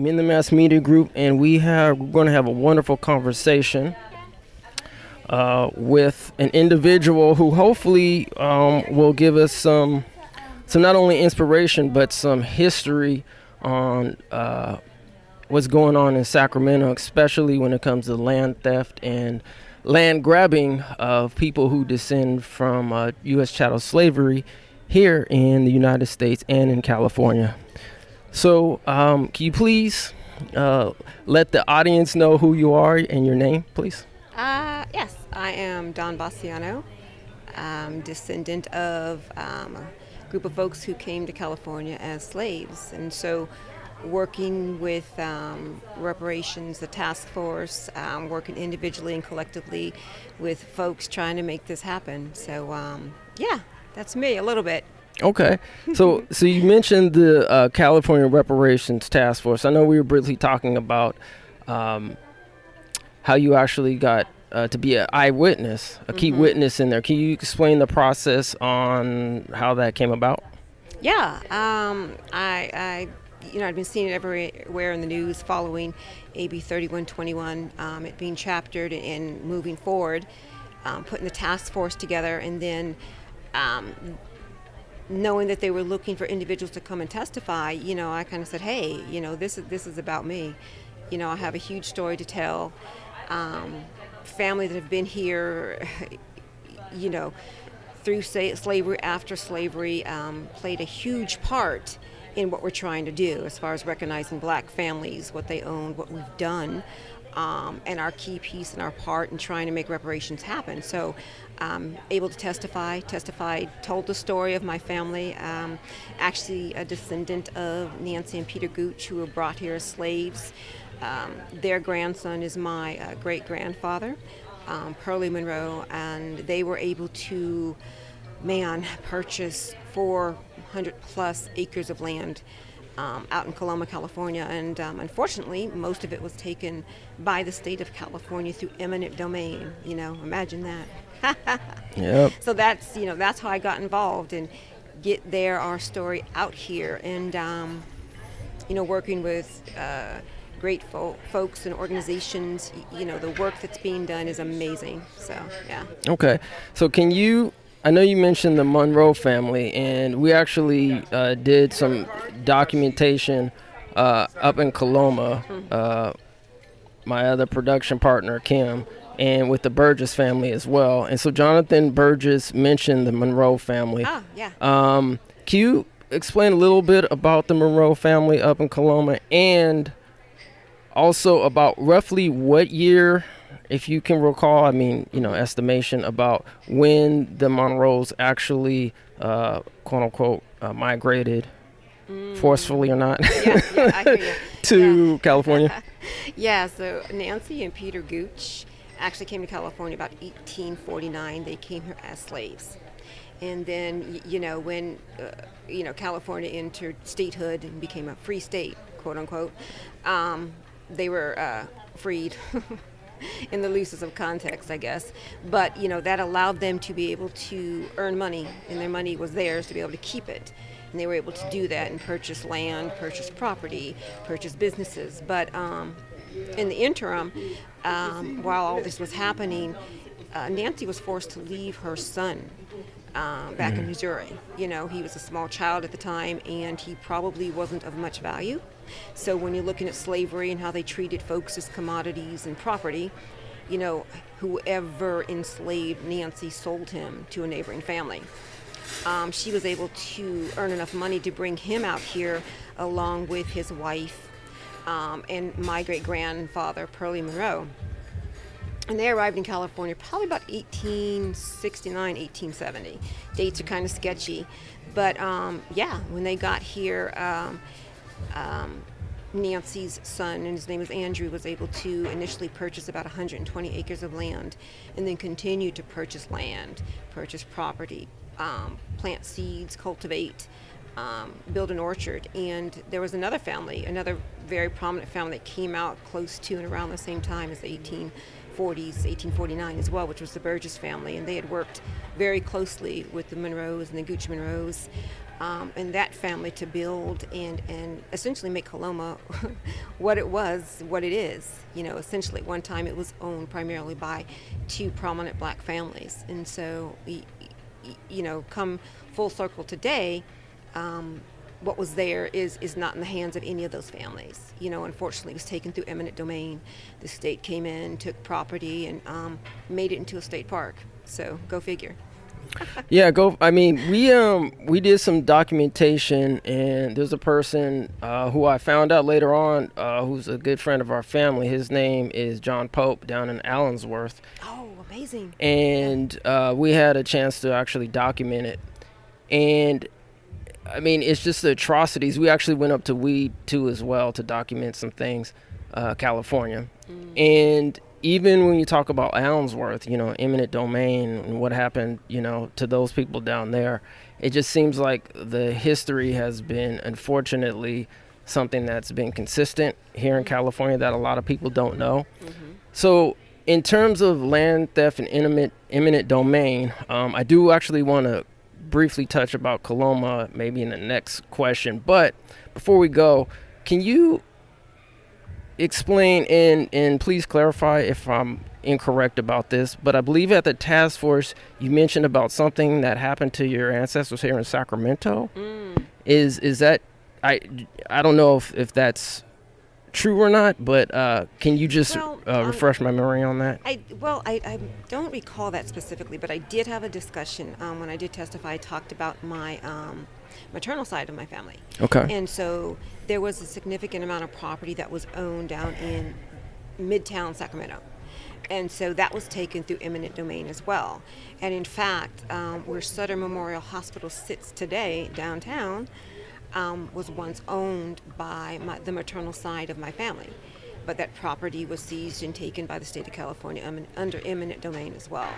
I'm in the Mass Media Group, and we're going to have a wonderful conversation with an individual who hopefully will give us some not only inspiration but some history on what's going on in Sacramento, especially when it comes to land theft and land grabbing of people who descend from U.S. chattel slavery here in the United States and in California. So can you please let the audience know who you are and your name, please? Yes, I am Don Bassiano, descendant of a group of folks who came to California as slaves. And so working with reparations, the task force, working individually and collectively with folks trying to make this happen. So, yeah, that's me a little bit. Okay. So you mentioned the California Reparations Task Force. I know we were briefly talking about how you actually got to be an eyewitness, a key witness in there. Can you explain the process on how that came about? Yeah, I've been seeing it everywhere in the news following AB 3121, it being chaptered and moving forward, putting the task force together, and then knowing that they were looking for individuals to come and testify. I kind of said, hey, this is about me. I have a huge story to tell. Family that have been here, through slavery, after slavery, played a huge part in what we're trying to do as far as recognizing black families, what they own, what we've done, and our key piece and our part in trying to make reparations happen. So able to testify, told the story of my family, actually a descendant of Nancy and Peter Gooch, who were brought here as slaves. Their grandson is my great-grandfather, Pearlie Monroe, and they were able to, purchase 400-plus acres of land out in Coloma, California, and unfortunately, most of it was taken by the state of California through eminent domain. Imagine that. Yep. So that's how I got involved and get our story out here, and working with great folks and organizations. The work that's being done is amazing. So, yeah. Okay. So I know you mentioned the Monroe family, and we actually did some documentation up in Coloma, my other production partner, Kim, and with the Burgess family as well. And so Jonathan Burgess mentioned the Monroe family. Oh, yeah. Can you explain a little bit about the Monroe family up in Coloma, and also about roughly what year, if you can recall, estimation about when the Monroes actually, quote unquote, migrated, forcefully or not, Yeah, I hear you. to California? Yeah, so Nancy and Peter Gooch actually came to California about 1849. They came here as slaves. And then, when, California entered statehood and became a free state, quote unquote, they were freed in the loosest of context, I guess. But, that allowed them to be able to earn money, and their money was theirs to be able to keep it. And they were able to do that and purchase land, purchase property, purchase businesses. But in the interim, while all this was happening, Nancy was forced to leave her son back in Missouri. He was a small child at the time, and he probably wasn't of much value. So when you're looking at slavery and how they treated folks as commodities and property, whoever enslaved Nancy sold him to a neighboring family. She was able to earn enough money to bring him out here along with his wife and my great-grandfather, Pearlie Monroe. And they arrived in California probably about 1869, 1870. Dates are kind of sketchy. But when they got here, Nancy's son, and his name is Andrew, was able to initially purchase about 120 acres of land, and then continue to purchase land, purchase property, plant seeds, cultivate, build an orchard. And there was another family, another very prominent family that came out close to and around the same time as the 1840s, 1849 as well, which was the Burgess family. And they had worked very closely with the Monroes and the Gooch Monroes and that family to build and essentially make Coloma what it is. Essentially, at one time it was owned primarily by two prominent black families. And so, come full circle today, what was there is not in the hands of any of those families. Unfortunately, it was taken through eminent domain. The state came in, took property, and made it into a state park. So go figure. Yeah, I mean, we did some documentation, and there's a person who I found out later on, who's a good friend of our family. His name is John Pope down in Allensworth. Oh, amazing! And we had a chance to actually document it, and I mean, it's just the atrocities. We actually went up to Weed too as well to document some things, California, and even when you talk about Allensworth, eminent domain and what happened, to those people down there, it just seems like the history has been, unfortunately, something that's been consistent here in California that a lot of people don't know. So in terms of land theft and eminent domain, I do actually want to briefly touch about Coloma maybe in the next question. But before we go, can you explain and please clarify if I'm incorrect about this, but I believe at the task force you mentioned about something that happened to your ancestors here in Sacramento. Is that I don't know if that's true or not, but can you just refresh my memory on that? I don't recall that specifically, but I did have a discussion when I did testify. I talked about my maternal side of my family. Okay. And so there was a significant amount of property that was owned down in Midtown Sacramento. And so that was taken through eminent domain as well. And in fact, where Sutter Memorial Hospital sits today, downtown, was once owned by the maternal side of my family. But that property was seized and taken by the state of California under eminent domain as well.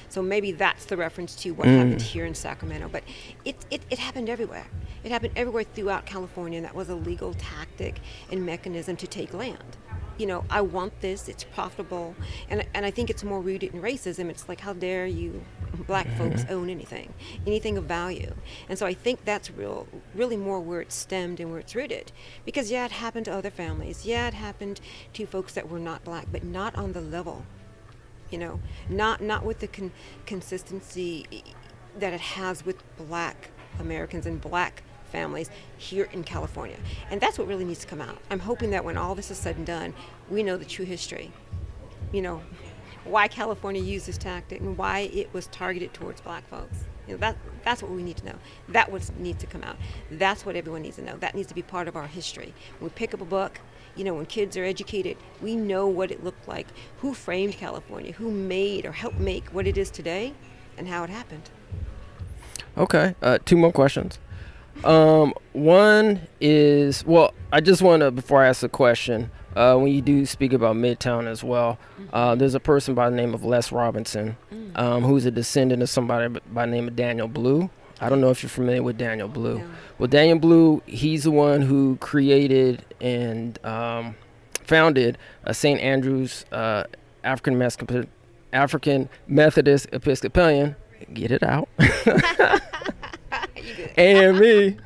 So maybe that's the reference to what happened here in Sacramento. But it happened everywhere. It happened everywhere throughout California, and that was a legal tactic and mechanism to take land. I want this, it's profitable, and I think it's more rooted in racism. It's like, how dare you black folks own anything of value? And so I think that's really more where it stemmed and where it's rooted. Because it happened to other families. It happened to folks that were not black, but not on the level, not with the consistency that it has with black Americans and black families here in California. And that's what really needs to come out. I'm hoping that when all this is said and done, we know the true history. Why California used this tactic and why it was targeted towards black folks. That's what we need to know. That what needs to come out. That's what everyone needs to know. That needs to be part of our history. When we pick up a book, when kids are educated, we know what it looked like, who framed California, who made or helped make what it is today, and how it happened. Okay, 2 more questions. One is, I just want to, before I ask the question, when you do speak about Midtown as well, there's a person by the name of Les Robinson, who's a descendant of somebody by the name of Daniel Blue. I don't know if you're familiar with Daniel Blue. No. Well, Daniel Blue, he's the one who created and founded St. Andrew's African Methodist Episcopalian. Get it out. AME,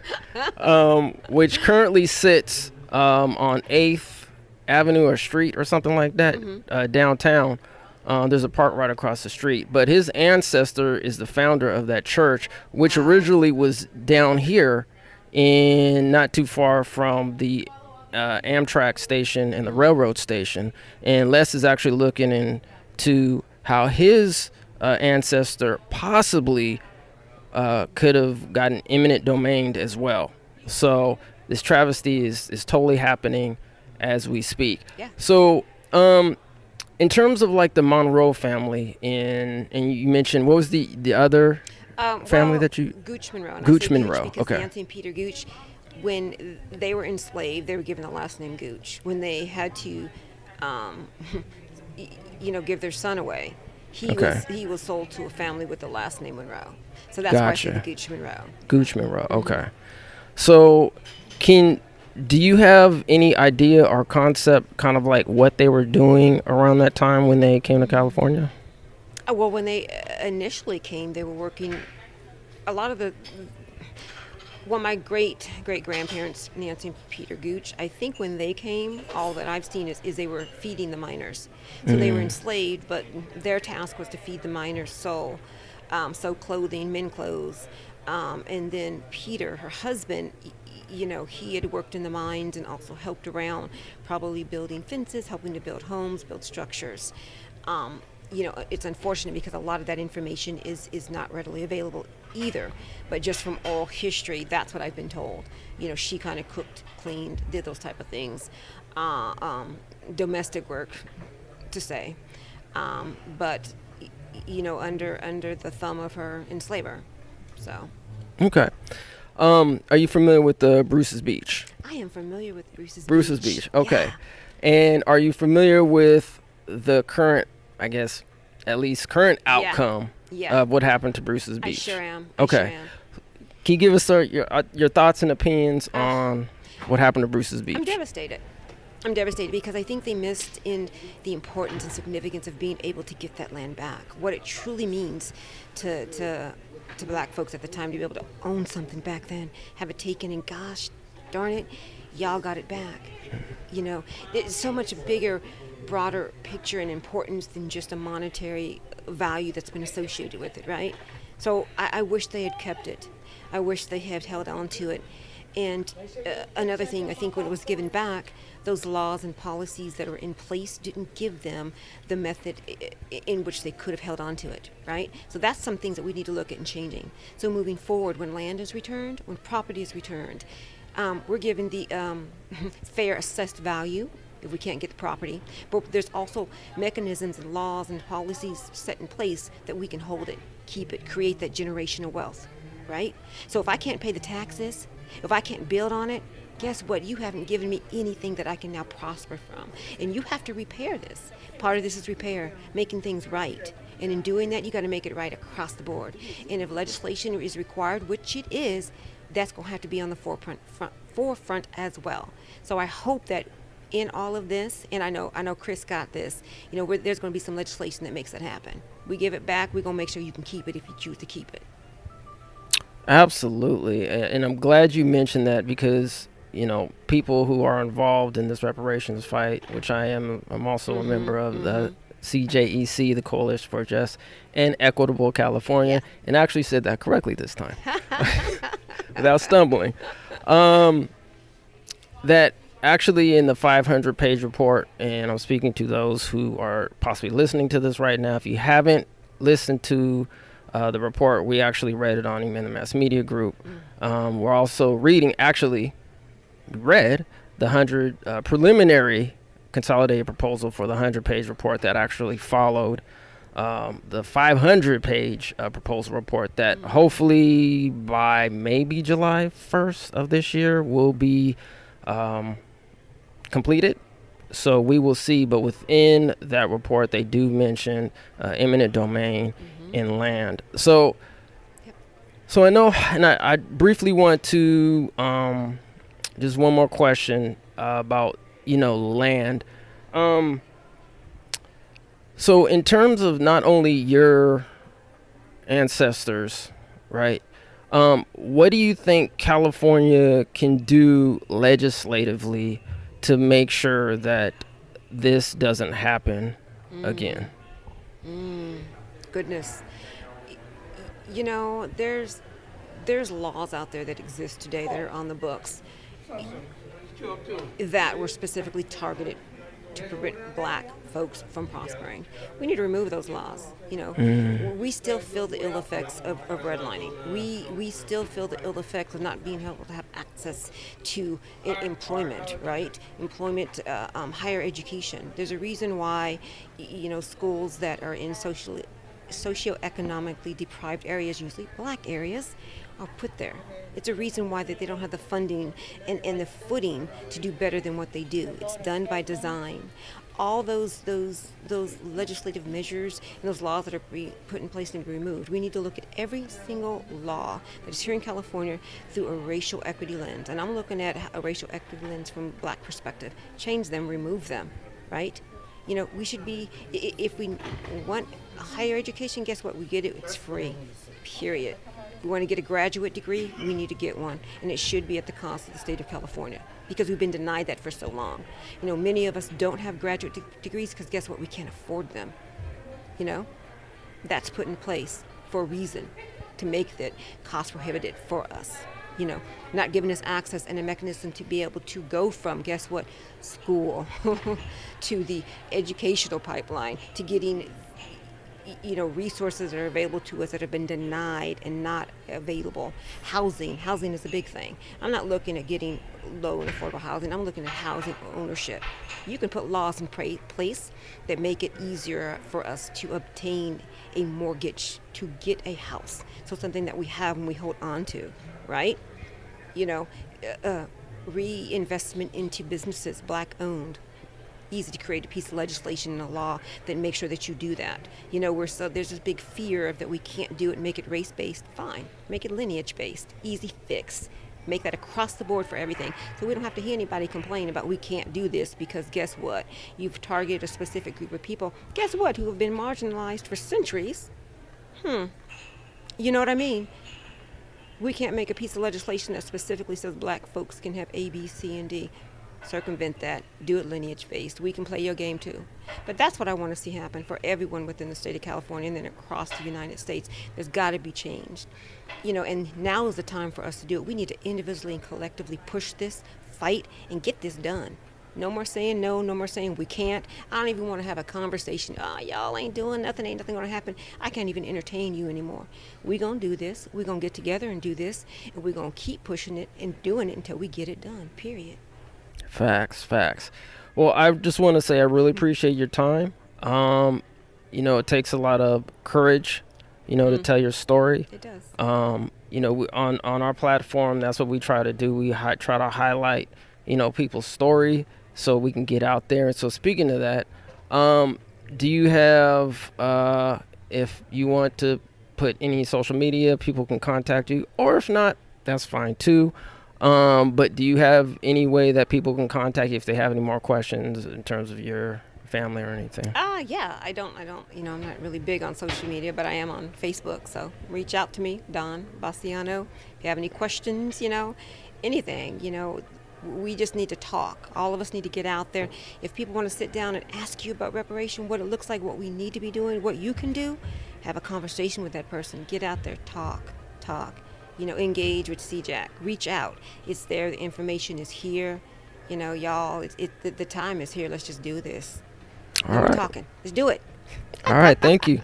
which currently sits on 8th Avenue or Street or something like that, downtown. There's a park right across the street. But his ancestor is the founder of that church, which originally was down here not too far from the Amtrak station and the railroad station. And Les is actually looking into how his ancestor possibly could have gotten eminent domain as well. So this travesty is totally happening as we speak. Yeah. So in terms of like the Monroe family, and you mentioned, what was the other family that you? Gooch Monroe. Gooch Monroe. Because Okay. Nancy and Peter Gooch, when they were enslaved, they were given the last name Gooch. When they had to, give their son away, he was sold to a family with the last name Monroe. So that's why I say the Gooch Monroe. Gooch Monroe. Okay. So do you have any idea or concept, kind of like what they were doing around that time when they came to California? Well, when they initially came, they were working. A lot of Well, my great grandparents, Nancy and Peter Gooch, I think when they came, all that I've seen is they were feeding the miners. So they were enslaved, but their task was to feed the miners, sew clothing, men clothes. And then Peter, her husband, he had worked in the mines and also helped around, probably building fences, helping to build homes, build structures. It's unfortunate because a lot of that information is not readily available either. But just from oral history, that's what I've been told. She kind of cooked, cleaned, did those type of things, domestic work, to say, but under the thumb of her enslaver. So. Okay. Are you familiar with Bruce's Beach? I am familiar with Bruce's Beach. Okay. Yeah. And are you familiar with the current, I guess, at least current outcome Yeah. of what happened to Bruce's Beach? I sure am. Okay. Can you give us your thoughts and opinions on what happened to Bruce's Beach? I'm devastated. I'm devastated because I think they missed in the importance and significance of being able to get that land back. What it truly means to black folks at the time to be able to own something back then, have it taken, and gosh darn it, y'all got it back. It's so much bigger, broader picture and importance than just a monetary value that's been associated with it, right? So I wish they had kept it. I wish they had held on to it. And another thing, I think when it was given back, those laws and policies that are in place didn't give them the method in which they could have held on to it, right? So that's some things that we need to look at and changing. So moving forward, when land is returned, when property is returned, we're given the fair assessed value if we can't get the property. But there's also mechanisms and laws and policies set in place that we can hold it, keep it, create that generational wealth, right? So if I can't pay the taxes, if I can't build on it, guess what? You haven't given me anything that I can now prosper from. And you have to repair this. Part of this is repair, making things right. And in doing that, you got to make it right across the board. And if legislation is required, which it is, that's going to have to be on the forefront as well. So I hope that in all of this, and I know Chris got this, there's going to be some legislation that makes that happen. We give it back, we're going to make sure you can keep it if you choose to keep it. Absolutely. And I'm glad you mentioned that because, people who are involved in this reparations fight, which I'm also a member of the CJEC, the Coalition for Just and Equitable California, and I actually said that correctly this time without stumbling. That actually in the 500-page report, and I'm speaking to those who are possibly listening to this right now, if you haven't listened to the report, we actually read it on Amen the Mass Media Group. We're also read the 100 preliminary consolidated proposal for the 100-page report that actually followed the 500-page proposal report that hopefully by maybe July 1st of this year will be completed. So we will see, but within that report, they do mention eminent domain in land. So I know, and I briefly want to just one more question about land. So in terms of not only your ancestors, right? What do you think California can do legislatively to make sure that this doesn't happen again? Goodness. There's laws out there that exist today that are on the books that were specifically targeted to prevent black folks from prospering. We need to remove those laws. We still feel the ill effects of redlining. We still feel the ill effects of not being able to have access to employment, right? Employment, higher education. There's a reason why, schools that are in socioeconomically deprived areas, usually black areas, are put there. It's a reason why that they don't have the funding and the footing to do better than what they do. It's done by design. All those legislative measures and those laws that are put in place need to be removed. We need to look at every single law that is here in California through a racial equity lens. And I'm looking at a racial equity lens from black perspective. Change them, remove them, right? We should be, if we want a higher education, guess what? We get it, it's free, period. We want to get a graduate degree, we need to get one, and it should be at the cost of the state of California because we've been denied that for so long. Many of us don't have graduate degrees because guess what? We can't afford them. You know, that's put in place for a reason to make it cost prohibitive for us. Not giving us access and a mechanism to be able to go from, guess what, school to the educational pipeline to getting resources that are available to us that have been denied and not available. Housing is a big thing. I'm not looking at getting low and affordable housing. I'm looking at housing ownership. You can put laws in place that make it easier for us to obtain a mortgage to get a house. So something that we have and we hold on to, right? Reinvestment into businesses, black owned. Easy to create a piece of legislation and a law that makes sure that you do that. There's this big fear of that we can't do it, make it race-based. Fine, make it lineage-based. Easy fix. Make that across the board for everything. So we don't have to hear anybody complain about we can't do this because guess what? You've targeted a specific group of people. Guess what? Who have been marginalized for centuries. You know what I mean? We can't make a piece of legislation that specifically says black folks can have A, B, C, and D. Circumvent that, do it lineage-based. We can play your game too. But that's what I want to see happen for everyone within the state of California and then across the United States. There's got to be changed. And now is the time for us to do it. We need to individually and collectively push this, fight, and get this done. No more saying no, no more saying we can't. I don't even want to have a conversation. Y'all ain't doing nothing, ain't nothing going to happen. I can't even entertain you anymore. We're going to do this. We're going to get together and do this, and we're going to keep pushing it and doing it until we get it done, period. Facts. Well, I just want to say I really appreciate your time. It takes a lot of courage, to tell your story. It does. On our platform, that's what we try to do. We try to highlight, people's story so we can get out there. And so speaking of that, do you have, if you want to put any social media, people can contact you, or if not, that's fine too. But do you have any way that people can contact you if they have any more questions in terms of your family or anything? Yeah, I don't, I'm not really big on social media, but I am on Facebook. So reach out to me, Dawn Bastiano. If you have any questions, anything, we just need to talk. All of us need to get out there. If people want to sit down and ask you about reparation, what it looks like, what we need to be doing, what you can do, have a conversation with that person. Get out there, talk. Engage with CJAC. Reach out. It's there. The information is here. Y'all, the time is here. Let's just do this. All right. We're talking. Let's do it. All right. Thank you.